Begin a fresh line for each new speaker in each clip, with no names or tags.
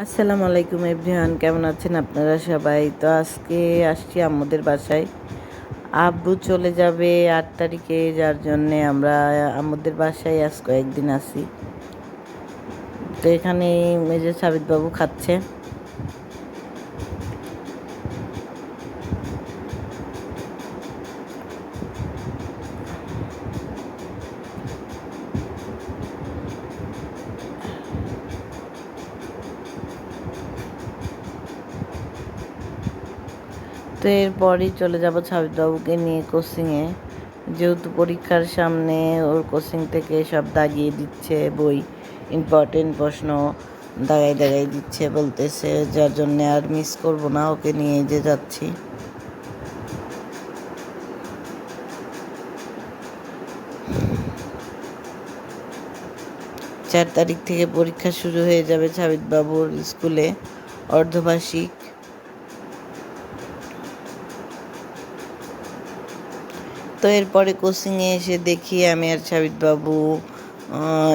আসসালামু আলাইকুম এভরিওয়ান, কেমন আছেন আপনারা সবাই? তো আজকে আসছি আম্মুদের বাসায়। আব্বু চলে যাবে 8 তারিখে, যার জন্যে আমরা আম্মুদের বাসায় আজ কয়েকদিন আছি। তো এখানে মেজর সাবিত বাবু খাচ্ছে। তো এরপরই চলে যাব সাবিত বাবুকে নিয়ে কোচিংয়ে, যেহেতু পরীক্ষার সামনে ওর কোচিং থেকে সব দাগিয়ে দিচ্ছে, বই ইম্পর্টেন্ট প্রশ্ন দাগাই দাগাই দিচ্ছে বলতেছে, যার জন্যে আর মিস করব না, ওকে নিয়ে যে যাচ্ছি। 4 তারিখ থেকে পরীক্ষা শুরু হয়ে যাবে সাবিত বাবুর স্কুলে, অর্ধবার্ষিক। তো এরপরে কোচিংয়ে এসে দেখি আমি আর সাবিত বাবু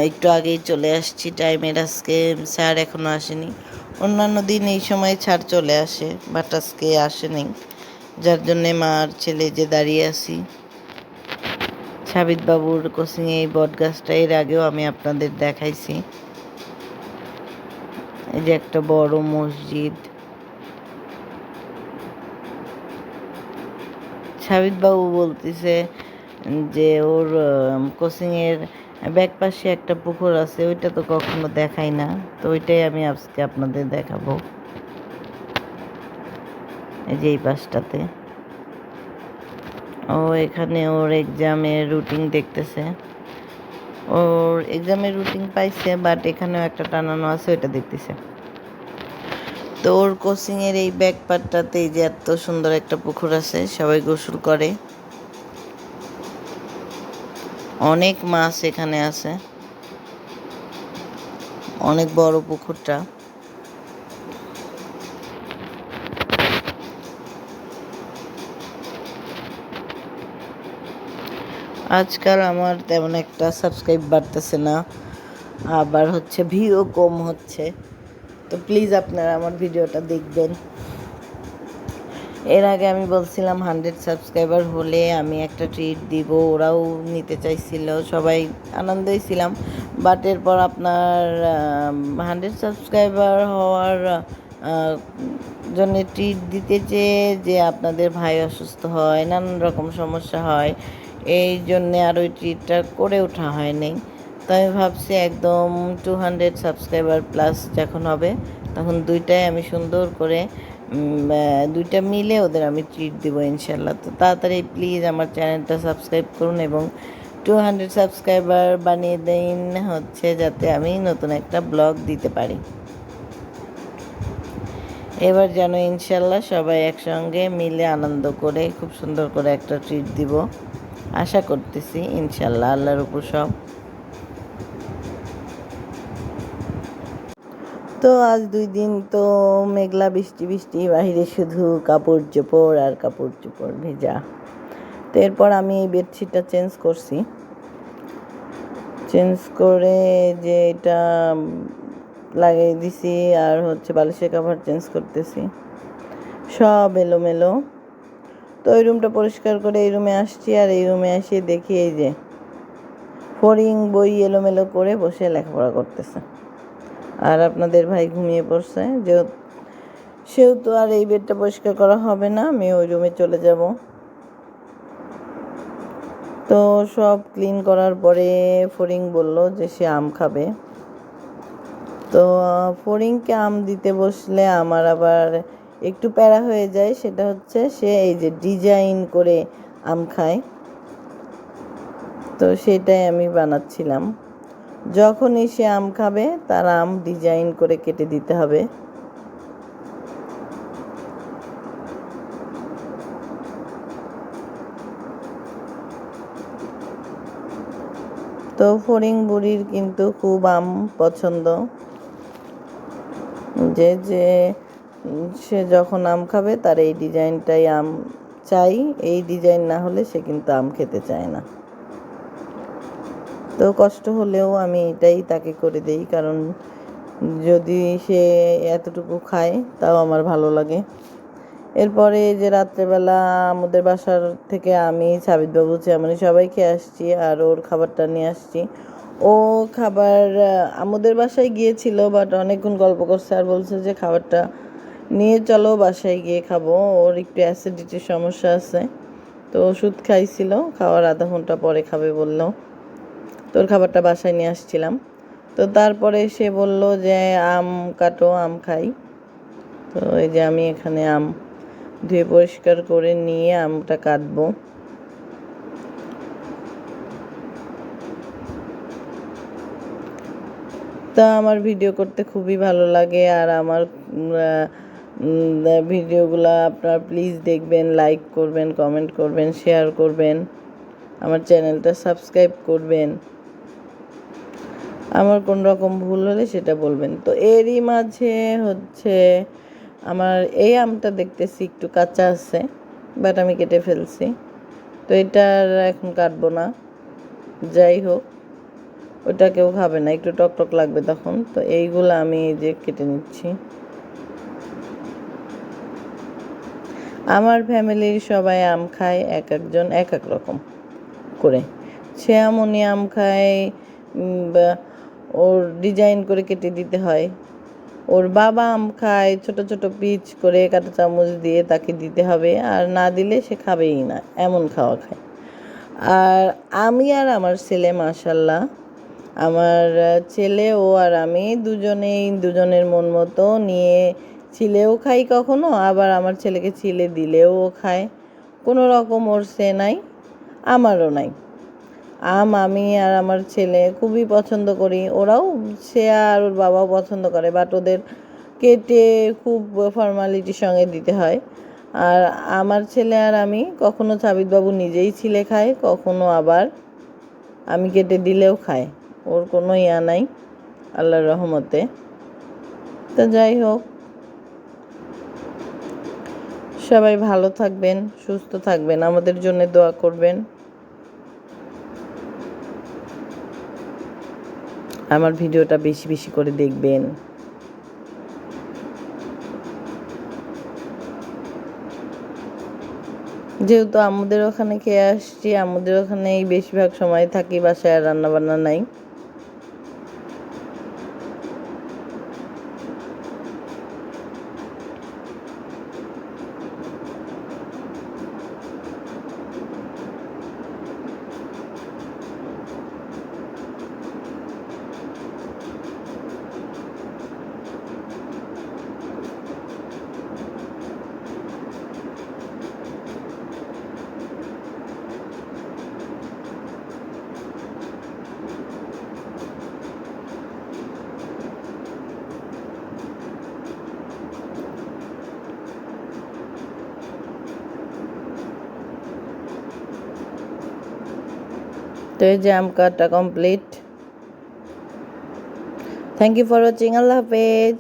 একটু আগেই চলে আসছি টাইমের। আজকে স্যার এখনও আসেনি। অন্যান্য দিন এই সময় স্যার চলে আসে, বাট আজকে আসেনি, যার জন্যে মা আর ছেলে যে দাঁড়িয়ে আছি। সাবিত বাবুর কোচিংয়ে এই বট গাছটা এর আগেও আমি আপনাদের দেখাইছি। এই যে একটা বড় মসজিদ। সাবিত বাবু বলতেছে যে ওর কোচিংয়ের ব্যাক পাশে একটা পুকুর আছে, ওইটা তো কখনো দেখাই না, তো ওইটাই আমি আজকে আপনাদের দেখাবো। এই যে এই পাশটাতে ও এখানে ওর এক্সামের রুটিন দেখতেছে। ওর এক্সামের রুটিন পাইছে, বাট এখানেও একটা টানানো আছে, ওইটা দেখতেছে। তো ওর কোচিংয়ের এই ব্যাক পার্টটাতে যে এত সুন্দর একটা পুকুর আছে, সবাই গোসল করে, অনেক মাছ এখানে আছে, অনেক বড় পুকুরটা। আজকাল আমার তেমন একটা সাবস্ক্রাইব বাড়তেছে না, আবার হচ্ছে ভিউ কম হচ্ছে। তো প্লিজ আপনারা আমার ভিডিওটা দেখবেন। এর আগে আমি বলছিলাম 100 সাবস্ক্রাইবার হলে আমি একটা ট্রিট দিব, ওরাও নিতে চাইছিল, সবাই আনন্দই ছিলাম। বাট এরপর আপনার 100 সাবস্ক্রাইবার হওয়ার জন্য ট্রিট দিতে চেয়ে যে আপনাদের ভাই অসুস্থ হয়, নানান রকম সমস্যা হয়, এই জন্যে আর ওই ট্রিটটা করে ওঠা হয়নি। তো আমি ভাবছি একদম 200 সাবস্ক্রাইবার প্লাস যখন হবে, তখন দুইটাই আমি সুন্দর করে দুইটা মিলে ওদের আমি ট্রিট দেবো ইনশাল্লাহ। তো তাড়াতাড়ি প্লিজ আমার চ্যানেলটা সাবস্ক্রাইব করুন এবং 200 সাবস্ক্রাইবার বানিয়ে দিন, হচ্ছে যাতে আমি নতুন একটা ব্লগ দিতে পারি। এবার যেন ইনশাল্লাহ সবাই একসঙ্গে মিলে আনন্দ করে খুব সুন্দর করে একটা ট্রিট দিব, আশা করতেছি ইনশাল্লাহ, আল্লাহর উপর সব। তো আজ 2 দিন তো মেঘলা বৃষ্টি বৃষ্টি, বাহিরে শুধু কাপড় চোপড় আর কাপড় চোপড় ভেজা। তো এরপর আমি এই বেডশিটটা চেঞ্জ করছি, চেঞ্জ করে যে এটা লাগিয়ে দিছি, আর হচ্ছে বালিশের কভার চেঞ্জ করতেছি, সব এলোমেলো। তো ওই রুমটা পরিষ্কার করে এই রুমে আসছি, আর এই রুমে এসে দেখি এই যে ফড়িং বই এলোমেলো করে বসে লেখাপড়া করতেছে, আর আপনাদের ভাই ঘুমিয়ে পড়ছে। সেহেতু আর এই বেডটা পরিষ্কার করা হবে না, আমি ওই রুমে চলে যাব। তো সব ক্লিন করার পরে ফড়িং বলল যে সে আম খাবে। তো ফড়িংকে আম দিতে বসলে আমার আবার একটু প্যারা হয়ে যায়, সেটা হচ্ছে সে এই যে ডিজাইন করে আম খায়, তো সেটাই আমি বানাচ্ছিলাম। যখনই সে আম খাবে তার আম ডিজাইন করে কেটে দিতে হবে। তো ফড়িং বুড়ির কিন্তু খুব আম পছন্দ, যে যে সে যখন আম খাবে তার এই ডিজাইনটাই আম চাই, এই ডিজাইন না হলে সে কিন্তু আম খেতে চায় না। তো কষ্ট হলেও আমি এটাই তাকে করে দেই, কারণ যদি সে এতটুকু খায় তাও আমার ভালো লাগে। এরপরে যে রাত্রেবেলা আমাদের বাসার থেকে আমি সাবিতবাবু চেয়ারম্যান সবাই খেয়ে আসছি, আর ওর খাবারটা নিয়ে আসছি। ও খাবার আমাদের বাসায় গিয়েছিল, বাট অনেকক্ষণ গল্প করছে আর বলছে যে খাবারটা নিয়ে চলো বাসায় গিয়ে খাবো, ওর একটু অ্যাসিডিটির সমস্যা আছে। তো ওষুধ খাইছিল, খাওয়ার আধা ঘন্টা পরে খাবে বললো। তোর খাবারটা বাসায় নিয়ে আসছিলাম। তো তারপরে সে বলল যে আম কাটো, আম খাই। তো এই যে আমি এখানে আম ধুয়ে পরিষ্কার করে নিয়ে আমটা কাটবো। তা আমার ভিডিও করতে খুবই ভালো লাগে, আর আমার ভিডিওগুলো আপনারা প্লিজ দেখবেন, লাইক করবেন, কমেন্ট করবেন, শেয়ার করবেন, আমার চ্যানেলটা সাবস্ক্রাইব করবেন। আমার কোন রকম ভুল হলে সেটা বলবেন। তো এরই মাঝে হচ্ছে আমার এই আমটা দেখতেছি একটু কাঁচা আছে, বাট আমি কেটে ফেলছি। তো এটা এখন কাটবো না, যাই হোক ওটা কেউ খাবে না, একটু টক টক লাগবে তখন। তো এইগুলো আমি এই যে কেটে নিচ্ছি। আমার ফ্যামিলির সবাই আম খায়, এক একজন এক এক রকম করে। সে এমনই আম খায়, ওর ডিজাইন করে কেটে দিতে হয়। ওর বাবা আম খায় ছোট ছোট পিচ করে কাঁটা চামচ দিয়ে তাকে দিতে হবে, আর না দিলে সে খাবেই না, এমন খাওয়া খায়। আর আমি আর আমার ছেলে মাশাল্লাহ, আমার ছেলে ও আর আমি দুজনের মন মতো নিয়ে ছিলেও খাই কখনো, আবার আমার ছেলেকে ছিলে দিলেও ও খায়। কোনো রকম ওর সে নাই, আমারও নাই। আম আমি আর আমার ছেলে খুবই পছন্দ করি, ওরাও সে আর ওর বাবাও পছন্দ করে, বাট ওদের কেটে খুব ফর্মালিটির সঙ্গে দিতে হয়। আর আমার ছেলে আর আমি কখনো সাবিতবাবু নিজেই ছিলে খায়, কখনো আবার আমি কেটে দিলেও খায়, ওর কোনো ইয়া নাই আল্লাহর রহমতে। তো যাই হোক, সবাই ভালো থাকবেন, সুস্থ থাকবেন, আমাদের জন্য দোয়া করবেন। আমার ভিডিওটা বেশি বেশি করে দেখবেন। যেহেতু আমাদের ওখানে খেয়ে আসছি, আমাদের ওখানেই বেশিরভাগ সময় থাকি, বাসায় আর রান্নাবান্না নাই। তো এই যে আম কাটা complete. Thank you for watching. আল্লাহ হাফেজ।